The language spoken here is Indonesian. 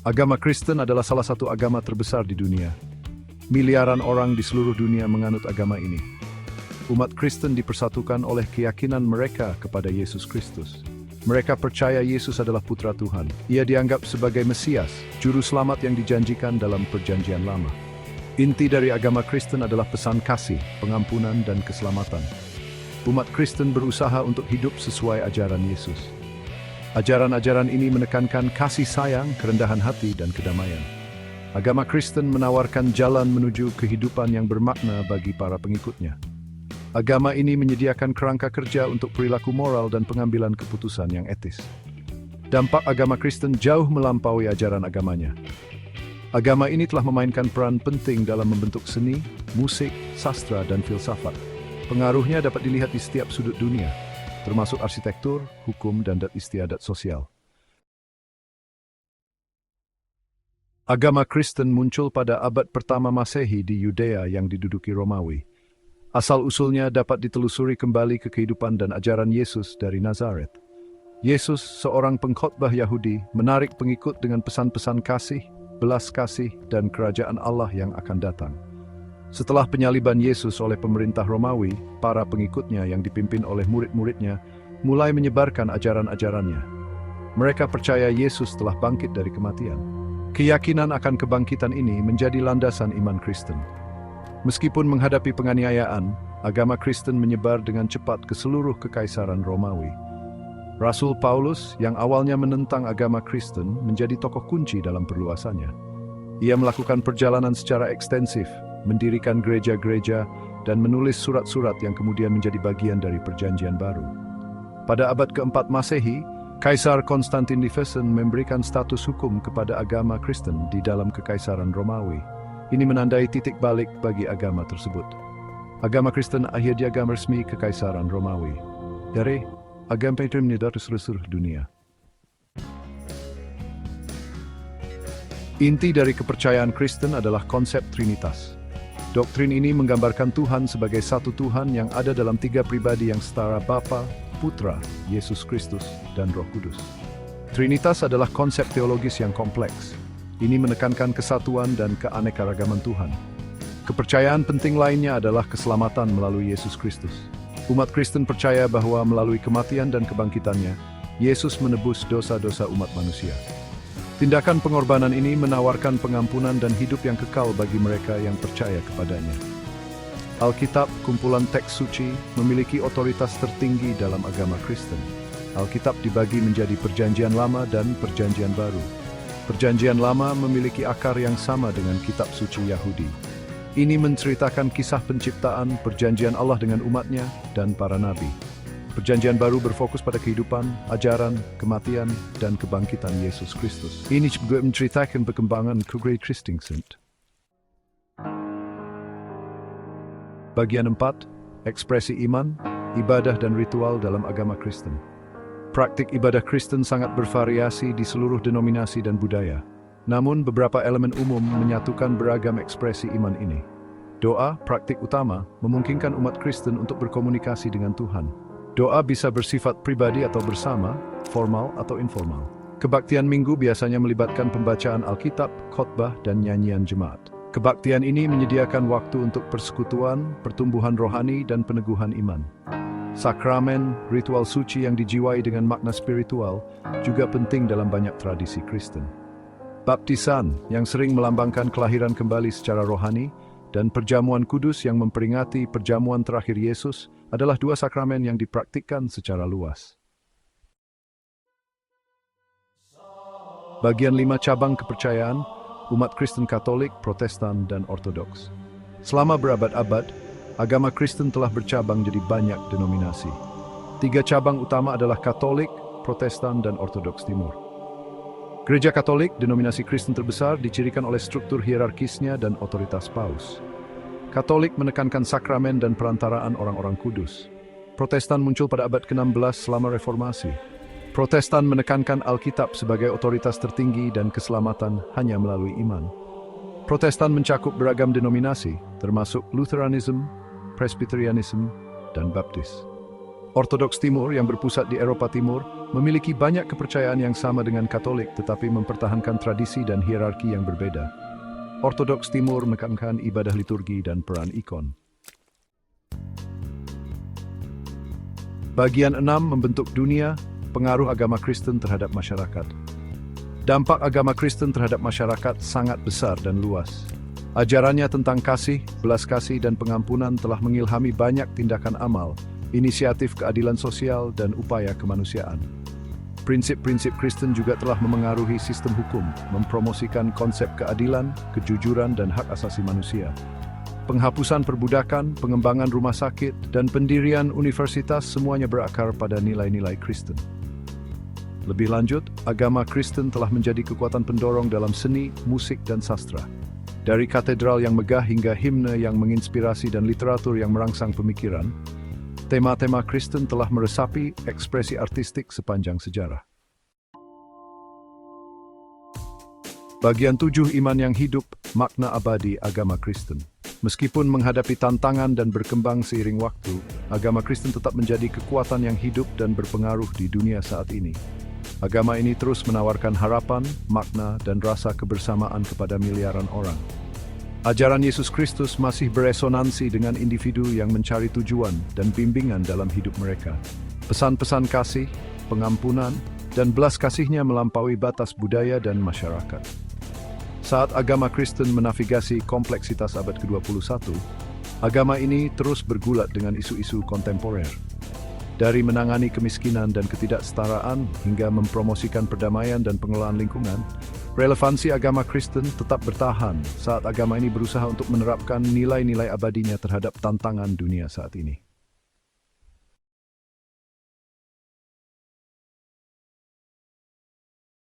Agama Kristen adalah salah satu agama terbesar di dunia. Miliaran orang di seluruh dunia menganut agama ini. Umat Kristen dipersatukan oleh keyakinan mereka kepada Yesus Kristus. Mereka percaya Yesus adalah Putra Tuhan. Ia dianggap sebagai Mesias, juru selamat yang dijanjikan dalam Perjanjian Lama. Inti dari agama Kristen adalah pesan kasih, pengampunan, dan keselamatan. Umat Kristen berusaha untuk hidup sesuai ajaran Yesus. Ajaran-ajaran ini menekankan kasih sayang, kerendahan hati, dan kedamaian. Agama Kristen menawarkan jalan menuju kehidupan yang bermakna bagi para pengikutnya. Agama ini menyediakan kerangka kerja untuk perilaku moral dan pengambilan keputusan yang etis. Dampak agama Kristen jauh melampaui ajaran agamanya. Agama ini telah memainkan peran penting dalam membentuk seni, musik, sastra, dan filsafat. Pengaruhnya dapat dilihat di setiap sudut dunia, termasuk arsitektur, hukum, dan adat istiadat sosial. Agama Kristen muncul pada abad pertama Masehi di Yudea yang diduduki Romawi. Asal-usulnya dapat ditelusuri kembali ke kehidupan dan ajaran Yesus dari Nazaret. Yesus, seorang pengkhotbah Yahudi, menarik pengikut dengan pesan-pesan kasih, belas kasih, dan kerajaan Allah yang akan datang. Setelah penyaliban Yesus oleh pemerintah Romawi, para pengikutnya yang dipimpin oleh murid-muridnya mulai menyebarkan ajaran-ajarannya. Mereka percaya Yesus telah bangkit dari kematian. Keyakinan akan kebangkitan ini menjadi landasan iman Kristen. Meskipun menghadapi penganiayaan, agama Kristen menyebar dengan cepat ke seluruh kekaisaran Romawi. Rasul Paulus, yang awalnya menentang agama Kristen, menjadi tokoh kunci dalam perluasannya. Ia melakukan perjalanan secara ekstensif, mendirikan gereja-gereja, dan menulis surat-surat yang kemudian menjadi bagian dari Perjanjian Baru. Pada abad keempat Masehi, Kaisar Konstantin the First memberikan status hukum kepada agama Kristen di dalam Kekaisaran Romawi. Ini menandai titik balik bagi agama tersebut. Agama Kristen akhirnya agama resmi Kekaisaran Romawi. Dari agama itu menyebar di seluruh dunia. Inti dari kepercayaan Kristen adalah konsep Trinitas. Doktrin ini menggambarkan Tuhan sebagai satu Tuhan yang ada dalam tiga pribadi yang setara, Bapa, Putra, Yesus Kristus, dan Roh Kudus. Trinitas adalah konsep teologis yang kompleks. Ini menekankan kesatuan dan keanekaragaman Tuhan. Kepercayaan penting lainnya adalah keselamatan melalui Yesus Kristus. Umat Kristen percaya bahwa melalui kematian dan kebangkitannya, Yesus menebus dosa-dosa umat manusia. Tindakan pengorbanan ini menawarkan pengampunan dan hidup yang kekal bagi mereka yang percaya kepadanya. Alkitab, kumpulan teks suci, memiliki otoritas tertinggi dalam agama Kristen. Alkitab dibagi menjadi Perjanjian Lama dan Perjanjian Baru. Perjanjian Lama memiliki akar yang sama dengan kitab suci Yahudi. Ini menceritakan kisah penciptaan, perjanjian Allah dengan umatnya, dan para nabi. Perjanjian Baru berfokus pada kehidupan, ajaran, kematian, dan kebangkitan Yesus Kristus. Ini juga menceritakan perkembangan Great Christian Saint. Bagian 4, ekspresi iman, ibadah dan ritual dalam agama Kristen. Praktik ibadah Kristen sangat bervariasi di seluruh denominasi dan budaya. Namun, beberapa elemen umum menyatukan beragam ekspresi iman ini. Doa, praktik utama, memungkinkan umat Kristen untuk berkomunikasi dengan Tuhan. Doa bisa bersifat pribadi atau bersama, formal atau informal. Kebaktian minggu biasanya melibatkan pembacaan Alkitab, khotbah, dan nyanyian jemaat. Kebaktian ini menyediakan waktu untuk persekutuan, pertumbuhan rohani, dan peneguhan iman. Sakramen, ritual suci yang dijiwai dengan makna spiritual, juga penting dalam banyak tradisi Kristen. Baptisan, yang sering melambangkan kelahiran kembali secara rohani, dan perjamuan kudus yang memperingati perjamuan terakhir Yesus, adalah dua sakramen yang dipraktikkan secara luas. Bagian 5 cabang kepercayaan, umat Kristen Katolik, Protestan, dan Ortodoks. Selama berabad-abad, agama Kristen telah bercabang jadi banyak denominasi. 3 cabang utama adalah Katolik, Protestan, dan Ortodoks Timur. Gereja Katolik, denominasi Kristen terbesar, dicirikan oleh struktur hierarkisnya dan otoritas paus. Katolik menekankan sakramen dan perantaraan orang-orang kudus. Protestan muncul pada abad ke-16 selama reformasi. Protestan menekankan Alkitab sebagai otoritas tertinggi dan keselamatan hanya melalui iman. Protestan mencakup beragam denominasi, termasuk Lutheranism, Presbyterianism, dan Baptis. Ortodoks Timur yang berpusat di Eropa Timur memiliki banyak kepercayaan yang sama dengan Katolik tetapi mempertahankan tradisi dan hierarki yang berbeda. Ortodoks Timur menekankan ibadah liturgi dan peran ikon. Bagian 6 membentuk dunia, pengaruh agama Kristen terhadap masyarakat. Dampak agama Kristen terhadap masyarakat sangat besar dan luas. Ajarannya tentang kasih, belas kasih, dan pengampunan telah mengilhami banyak tindakan amal, inisiatif keadilan sosial, dan upaya kemanusiaan. Prinsip-prinsip Kristen juga telah memengaruhi sistem hukum, mempromosikan konsep keadilan, kejujuran, dan hak asasi manusia. Penghapusan perbudakan, pengembangan rumah sakit, dan pendirian universitas semuanya berakar pada nilai-nilai Kristen. Lebih lanjut, agama Kristen telah menjadi kekuatan pendorong dalam seni, musik, dan sastra. Dari katedral yang megah hingga himne yang menginspirasi dan literatur yang merangsang pemikiran, tema-tema Kristen telah meresapi ekspresi artistik sepanjang sejarah. Bagian 7 iman yang hidup, makna abadi agama Kristen. Meskipun menghadapi tantangan dan berkembang seiring waktu, agama Kristen tetap menjadi kekuatan yang hidup dan berpengaruh di dunia saat ini. Agama ini terus menawarkan harapan, makna, dan rasa kebersamaan kepada miliaran orang. Ajaran Yesus Kristus masih beresonansi dengan individu yang mencari tujuan dan bimbingan dalam hidup mereka. Pesan-pesan kasih, pengampunan, dan belas kasihnya melampaui batas budaya dan masyarakat. Saat agama Kristen menavigasi kompleksitas abad ke-21, agama ini terus bergulat dengan isu-isu kontemporer. Dari menangani kemiskinan dan ketidaksetaraan hingga mempromosikan perdamaian dan pengelolaan lingkungan, relevansi agama Kristen tetap bertahan saat agama ini berusaha untuk menerapkan nilai-nilai abadinya terhadap tantangan dunia saat ini.